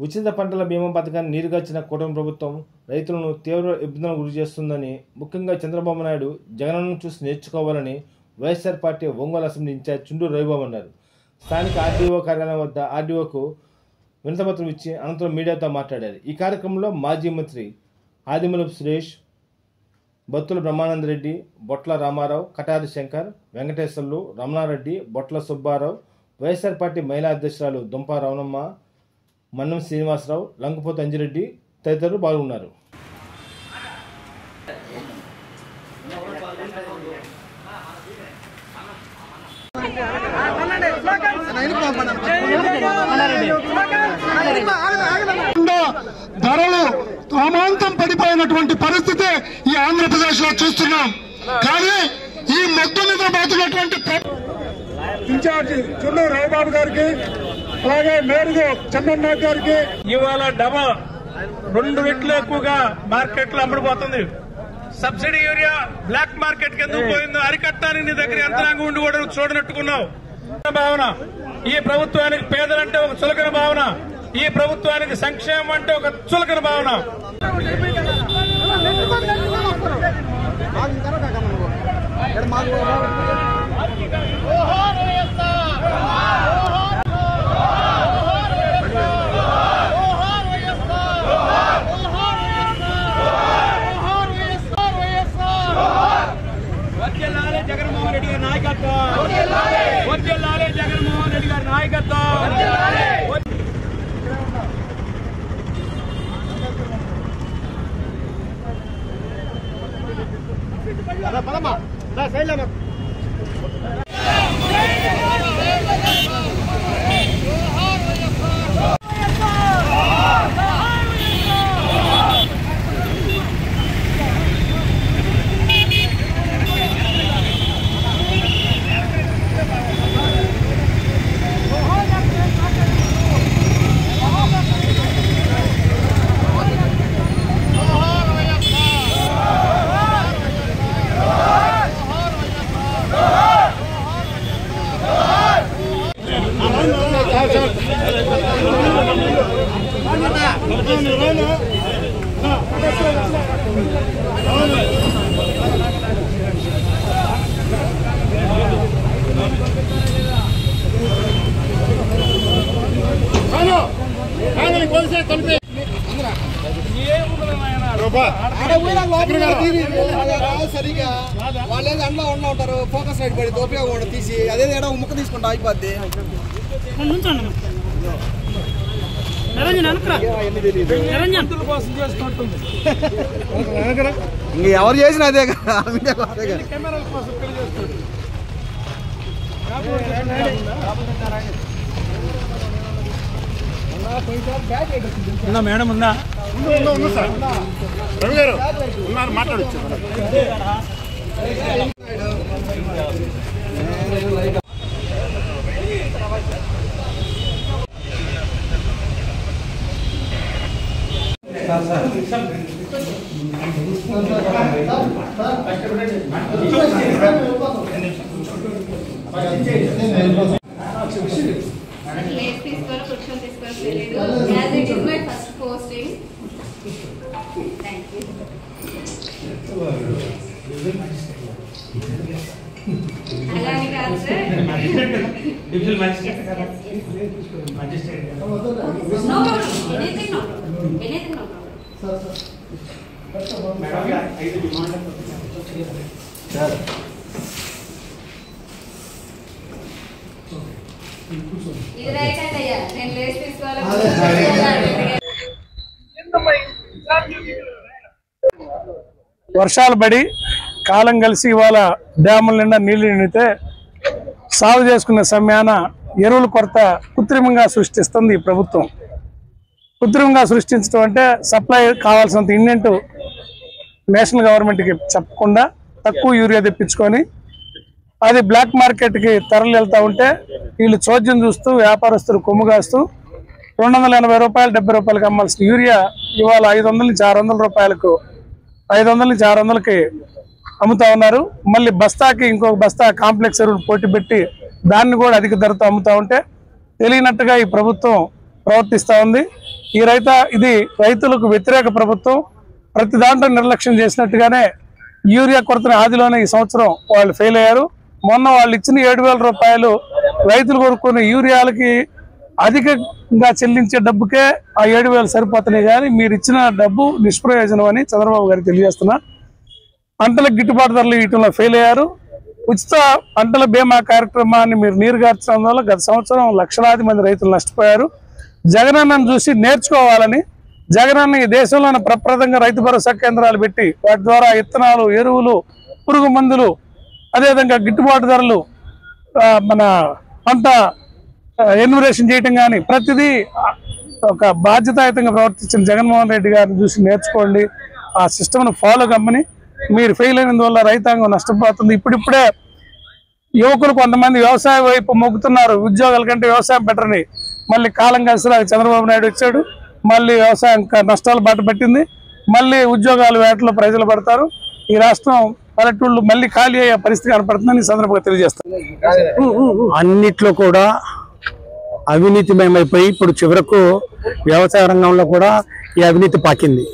ఉచిత పంటల బీమా పథకాన్ని నీరుగార్చిన కూటమి ప్రభుత్వం రైతులను తీవ్ర ఇబ్బందులకు గురి చేస్తుందని, ముఖ్యంగా చంద్రబాబు నాయుడు జగనన్నను చూసి నేర్చుకోవాలని YSR party Ongole assembly incharge Chunduru Ravibabu అన్నారు. స్థానిక ఆర్డీఓ కార్యాలయం వద్ద ఆర్డీఓకు వినతిపత్రం ఇచ్చి అనంతరం మీడియాతో మాట్లాడారు. ఈ కార్యక్రమంలో మాజీ మంత్రి ఆదిమూలపు సురేష్, బత్తుల బ్రహ్మానందరెడ్డి, బొట్ల రామారావు, కటారి శంకర్, వెంకటేశ్వర్లు, రమణారెడ్డి, బొట్ల సుబ్బారావు, వైఎస్ఆర్ పార్టీ మహిళా అధ్యక్షురాలు దుంప రవణమ్మ, మన్నం శ్రీనివాసరావు, లంకపోతు అంజిరెడ్డి తదితరులు పాల్గొన్నారు. ధరలు అమాంతం పడిపోయినటువంటి పరిస్థితి ఈ ఆంధ్రప్రదేశ్ లో చూస్తున్నాం. కానీ ఈ మొత్తం మీద పోతున్నటువంటి ఇన్ఛార్జి చుండూరు రవిబాబు గారికి, అలాగే మేరుగు చంద్రనాథ్ గారికి ఇవాళ డబల్ 2 రెట్లు ఎక్కువగా మార్కెట్ లో అమ్ముడుపోతుంది. సబ్సిడీ యూరియా బ్లాక్ మార్కెట్ కి ఎందుకు పోయిందో అరికట్టాలని నీ దగ్గర యంత్రాంగం ఉండి కూడా చూడనట్టుకున్నావు. భావన ఈ ప్రభుత్వానికి పేదలంటే ఒక చులకన భావన, ఈ ప్రభుత్వానికి సంక్షేమం అంటే ఒక చులకన భావన. జగన్మోహన్ రెడ్డి గారి నాయకత్వం, వర్ధిల్లాలి జగన్మోహన్ రెడ్డి గారి నాయకత్వం. సరిగా వాళ్ళు ఏదో అండ్లో ఉంటారు, ఫోకస్ లైట్ పడి ఉపయోగం తీసి అదే ముక్క తీసుకుంటా అయిపోద్ది. ఇంక ఎవరు చేసిన అదే కెమెరాల కోసం మేడం ఉందా? రవి గారు ఉన్నారు, మాట్లాడచ్చు. వర్షాలు పడి కాలం కలిసి ఇవాళ డ్యాముల నిండా నీళ్లు నిండితే సాగు చేసుకునే సమయాన ఎరువుల కొరత కృత్రిమంగా సృష్టిస్తుంది ఈ ప్రభుత్వం. కృత్రిమంగా సృష్టించడం అంటే సప్లై కావాల్సినంత ఇండెంట్ నేషనల్ గవర్నమెంట్కి చెప్పకుండా తక్కువ యూరియా తెప్పించుకొని అది బ్లాక్ మార్కెట్కి తరలి వెళ్తూ ఉంటే వీళ్ళు చోద్యం చూస్తూ వ్యాపారస్తులు కొమ్ముగాస్తూ 280 రూపాయలు 70 రూపాయలకి అమ్మాల్సిన యూరియా ఇవాళ 500 నుంచి 600 రూపాయలకు 500 నుంచి 600కి అమ్ముతా ఉన్నారు. మళ్ళీ బస్తాకి ఇంకొక బస్తా కాంప్లెక్స్ ఎరువులు పోటీ పెట్టి దాన్ని కూడా అధిక ధరతో అమ్ముతా ఉంటే తెలియనట్టుగా ఈ ప్రభుత్వం ప్రవర్తిస్తూ ఉంది. ఇది రైతులకు వ్యతిరేక ప్రభుత్వం. ప్రతి దాంట్లో నిర్లక్ష్యం చేసినట్టుగానే యూరియా కొరతని ఆదిలోనే ఈ సంవత్సరం వాళ్ళు ఫెయిల్ అయ్యారు. మొన్న వాళ్ళు ఇచ్చిన 7,000 రూపాయలు రైతులు కొనుక్కున్న యూరియాలకి అధికంగా చెల్లించే డబ్బుకే ఆ 7,000 సరిపోతున్నాయి, కానీ మీరు ఇచ్చిన డబ్బు నిష్ప్రయోజనం అని చంద్రబాబు గారికి తెలియజేస్తున్నా. పంటలకు గిట్టుబాటు ధరలు ఇవ్వడంలో ఫెయిల్ అయ్యారు. ఉచిత పంటల బీమా కార్యక్రమాన్ని మీరు నీరుగార్చడం వల్ల గత సంవత్సరం లక్షలాది మంది రైతులు నష్టపోయారు. జగనన్నను చూసి నేర్చుకోవాలని జగనన్న ఈ దేశంలోని ప్రప్రదంగా రైతు భరోసా కేంద్రాలు పెట్టి వాటి ద్వారా విత్తనాలు, ఎరువులు, పురుగు మందులు, అదేవిధంగా గిట్టుబాటు ధరలు, మన పంట ఎన్యుమరేషన్ చేయటం కానీ ప్రతిదీ ఒక బాధ్యతాయుతంగా ప్రవర్తించిన జగన్మోహన్ రెడ్డి గారిని చూసి నేర్చుకోండి. ఆ సిస్టమ్ను ఫాలో కమ్మని. మీరు ఫెయిల్ అయినందువల్ల రైతాంగం నష్టపోతుంది. ఇప్పుడిప్పుడే యువకులు కొంతమంది వ్యవసాయం వైపు మొగ్గుతున్నారు. ఉద్యోగాల కంటే వ్యవసాయం బెటర్ని. మళ్ళీ కాలం కలిసిలాగా చంద్రబాబు నాయుడు వచ్చాడు. మళ్ళీ వ్యవసాయం నష్టాలు బాట పట్టింది. మళ్ళీ ఉద్యోగాలు వేటలో ప్రజలు పడతారు. ఈ రాష్ట్రం పల్లెటూళ్ళు మళ్ళీ ఖాళీ అయ్యే పరిస్థితి కనపడుతుందని ఈ సందర్భంగా తెలియజేస్తాను. అన్నిట్లో కూడా అవినీతిమయమైపోయి ఇప్పుడు చివరకు వ్యవసాయ రంగంలో కూడా ఈ అవినీతి పాకింది.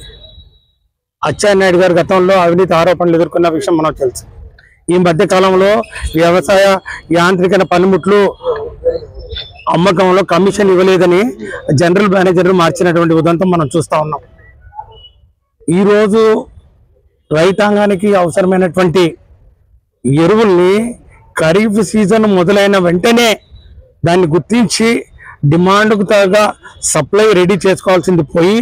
అచ్చెన్నాయుడు గారు గతంలో అవినీతి ఆరోపణలు ఎదుర్కొన్న విషయం మనకు తెలుసు. ఈ మధ్య కాలంలో వ్యవసాయ యాంత్రికన పనిముట్లు అమ్మకంలో కమిషన్ ఇవ్వలేదని జనరల్ మేనేజర్ మార్చినటువంటి ఉదంతం మనం చూస్తా ఉన్నాం. ఈరోజు రైతాంగానికి అవసరమైనటువంటి ఎరువుల్ని ఖరీఫ్ సీజన్ మొదలైన వెంటనే దాన్ని గుర్తించి డిమాండ్కు తగ్గ సప్లై రెడీ చేసుకోవాల్సింది పోయి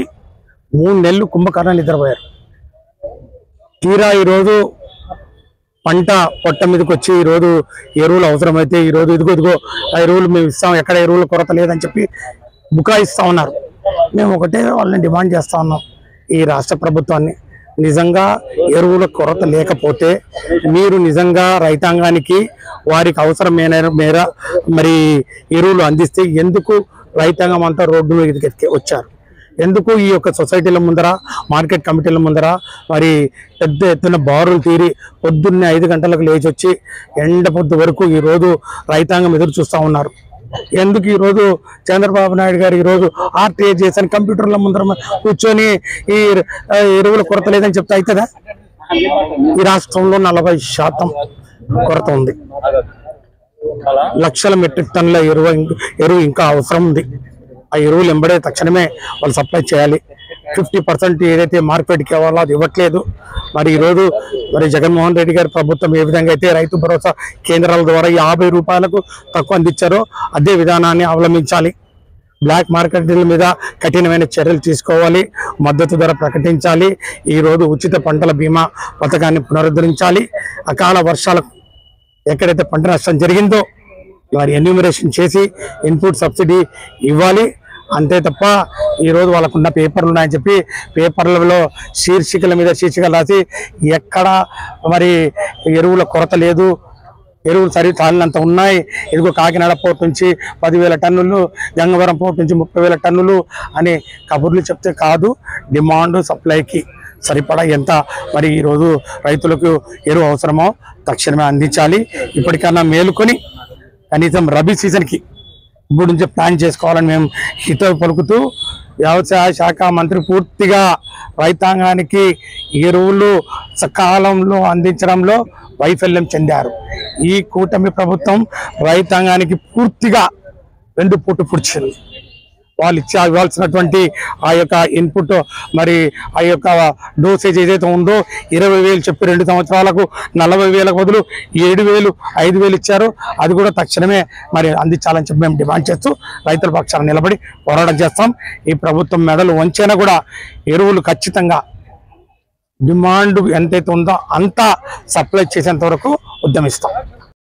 3 నెలలు కుంభకర్ణ నిద్రపోయారు. తీరా ఈరోజు పంట పొట్ట మీదకి వచ్చి ఈరోజు ఎరువులు అవసరమైతే ఈరోజు ఇదిగో ఆ ఎరువులు మేము ఇస్తాం, ఎక్కడ ఎరువుల కొరత లేదని చెప్పి బుకాయిస్తూ ఉన్నారు. మేము ఒకటే వాళ్ళని డిమాండ్ చేస్తూ ఉన్నాం, ఈ రాష్ట్ర ప్రభుత్వాన్ని, నిజంగా ఎరువుల కొరత లేకపోతే మీరు నిజంగా రైతాంగానికి వారికి అవసరమైన మేర మరి ఎరువులు అందిస్తే ఎందుకు రైతాంగం అంతా రోడ్డు మీదకి వచ్చారు? ఎందుకు ఈ యొక్క సొసైటీల ముందర, మార్కెట్ కమిటీల ముందర మరి పెద్ద ఎత్తున బారులు తీరి పొద్దున్నే 5 గంటలకు లేచి వచ్చి ఎండ పొద్దు వరకు ఈరోజు రైతాంగం ఎదురు చూస్తూ ఉన్నారు? ఎందుకు ఈరోజు చంద్రబాబు నాయుడు గారు ఈరోజు ఆర్టీఏ చేసిన కంప్యూటర్ల ముందర కూర్చొని ఈ ఎరువుల కొరత లేదని చెప్తే అవుతుందా? ఈ రాష్ట్రంలో 40% కొరత ఉంది. లక్షల మెట్రిక్ టన్నుల ఎరువు ఇంకా అవసరం ఉంది. ఆ ఎరువులు ఎంబడే తక్షణమే వాళ్ళు సప్లై చేయాలి. 50% ఏదైతే మార్కెట్కి ఇవ్వాలో అది ఇవ్వట్లేదు. మరి ఈరోజు మరి జగన్మోహన్ రెడ్డి గారి ప్రభుత్వం ఏ విధంగా అయితే రైతు భరోసా కేంద్రాల ద్వారా 50 రూపాయలకు తక్కువ అందించారో అదే విధానాన్ని అవలంబించాలి. బ్లాక్ మార్కెట్ల మీద కఠినమైన చర్యలు తీసుకోవాలి. మద్దతు ధర ప్రకటించాలి. ఈరోజు ఉచిత పంటల బీమా పథకాన్ని పునరుద్ధరించాలి. అకాల వర్షాలకు ఎక్కడైతే పంట నష్టం జరిగిందో వారి ఎన్యూమరేషన్ చేసి ఇన్పుట్ సబ్సిడీ ఇవ్వాలి. అంతే తప్ప ఈరోజు వాళ్ళకున్న పేపర్లు ఉన్నాయని చెప్పి పేపర్లలో శీర్షికల మీద శీర్షికలు రాసి ఎక్కడ మరి ఎరువుల కొరత లేదు, ఎరువులు చాలినంత ఉన్నాయి, ఇదిగో కాకినాడ పోర్ట్ నుంచి 10,000 టన్నులు, గంగవరం పోర్ట్ నుంచి 30,000 టన్నులు అని కబుర్లు చెప్తే కాదు. డిమాండ్ సప్లైకి సరిపడా ఎంత మరి ఈరోజు రైతులకు ఎరువు అవసరమో తక్షణమే అందించాలి. ఇప్పటికన్నా మేలుకొని కనీసం రబీ సీజన్కి ఇప్పుడు నుంచి ప్లాన్ చేసుకోవాలని మేము హితవు పలుకుతూ, వ్యవసాయ శాఖ మంత్రి పూర్తిగా రైతాంగానికి ఎరువులు సకాలంలో అందించడంలో వైఫల్యం చెందారు. ఈ కూటమి ప్రభుత్వం రైతాంగానికి పూర్తిగా వెన్నుపోటు పొడిచింది. వాళ్ళు ఇవ్వాల్సినటువంటి ఆ యొక్క ఇన్పుట్ మరి ఆ యొక్క డోసేజ్ ఏదైతే ఉందో 20,000 చెప్పి 2 సంవత్సరాలకు 40,000కు బదులు 7,000, 5,000 ఇచ్చారు. అది కూడా తక్షణమే మరి అందించాలని చెప్పి మేము డిమాండ్ చేస్తూ రైతుల పక్షాన నిలబడి పోరాటం చేస్తాం. ఈ ప్రభుత్వం మెడలు వంచైనా కూడా ఎరువులు ఖచ్చితంగా డిమాండ్ ఎంతైతే ఉందో అంతా సప్లై చేసేంత వరకు ఉద్యమిస్తాం.